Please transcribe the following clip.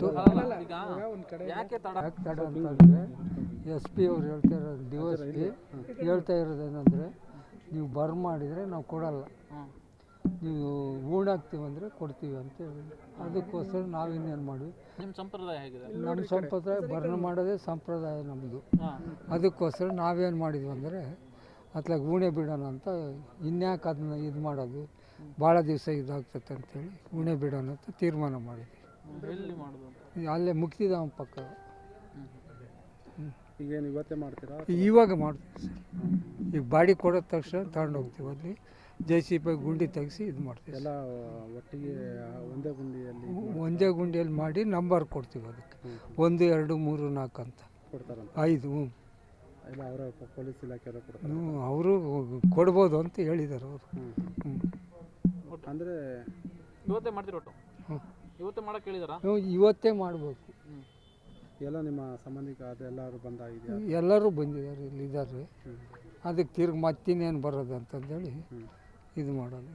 ಬಿಟ್ಟು ಯಾಕೆ ತಡ ಅಂತಂದರೆ SP ಅವ್ರು DOSP ಹೇಳ್ತಾ ಇರೋದೇನೆಂದರೆ ನೀವು ಮಾಡಿದರೆ ನಾವು ಕೊಡಲ್ಲ, ನೀವು ಹೂಣಾಕ್ತೀವಂದರೆ ಕೊಡ್ತೀವಿ ಅಂತೇಳಿ. ಅದಕ್ಕೋಸ್ಕರ ನಾವಿನ್ನೇನು ಮಾಡಿವಿ, ನಿಮ್ಮ ಸಂಪ್ರದಾಯ ಹೇಗಿದೆ? ನಮ್ಮ ಸಂಪ್ರದಾಯ ಮಾಡೋದೇ ಸಂಪ್ರದಾಯ ನಮ್ಮದು. ಅದಕ್ಕೋಸ್ಕರ ನಾವೇನು ಮಾಡಿದ್ವಿ ಅಂದರೆ ಅತ್ಲಾಗ ಉಣೆ ಬಿಡೋಣ ಅಂತ, ಇನ್ಯಾಕೆ ಅದನ್ನ ಇದು ಮಾಡೋದು, ಭಾಳ ದಿವಸ ಇದಾಗ್ತದೆ ಅಂತೇಳಿ ಉಣೆ ಬಿಡೋಣ ಅಂತ ತೀರ್ಮಾನ ಮಾಡಿದ್ವಿ. ಎಲ್ಲಿ ಮಾಡೋದು? ಅಲ್ಲೇ ಮುಕ್ತಿಧಾಮ ಪಕ್ಕ. ಈಗೇನು ಇವತ್ತೇ ಮಾಡ್ತೀರಾ? ಇವಾಗ ಮಾಡ್ತೀವಿ ಸರ್. ಈಗ ಬಾಡಿ ಕೊಡೋದ ತಕ್ಷಣ ತಗೊಂಡು ಹೋಗ್ತೀವಿ, ಅಲ್ಲಿ JCB ಗುಂಡಿ ತೆಗೆಸಿ ಇದು ಮಾಡ್ತೀವಿ. ಎಲ್ಲ ಒಟ್ಟಿಗೆ ಒಂದೇ ಗುಂಡಿಯಲ್ಲಿ ಮಾಡಿ ನಂಬರ್ ಕೊಡ್ತೀವಿ ಅದಕ್ಕೆ. 1 2 3 4 ಅಂತ ಕೊಡ್ತಾರಂತ? 5. ಇಲ್ಲ ಅವರ ಪೊಲೀಸ್ ಇಲಾಖೆಯವರು ಕೊಡ್ತಾರೆ? ಅವರು ಕೊಡ್ಬೋದು ಅಂತ ಹೇಳಿದ್ದಾರೆ ಅವರು. ಅಂದರೆ ಇವತ್ತೇ ಮಾಡ್ತೀರಿ ಒಟ್ಟು? ಇವತ್ತೇ ಮಾಡಕ್ಕೆ ಹೇಳಿದಾರಾ? ಇವತ್ತೇ ಮಾಡಬೇಕು. ಎಲ್ಲ ನಿಮ್ಮ ಸಂಬಂಧಿಕ ಅದೆಲ್ಲರೂ ಬಂದಾಗಿದೆಯಾ? ಎಲ್ಲರೂ ಬಂದಿದ್ದಾರೆ, ಇಲ್ಲಿದ್ದಾರೆ. ಅದಕ್ಕೆ ತಿರ್ಗಿ ಮತ್ತಿನ್ನೇನು ಬರೋದು ಅಂತಂದೇಳಿ ಇದು ಮಾಡೋದು.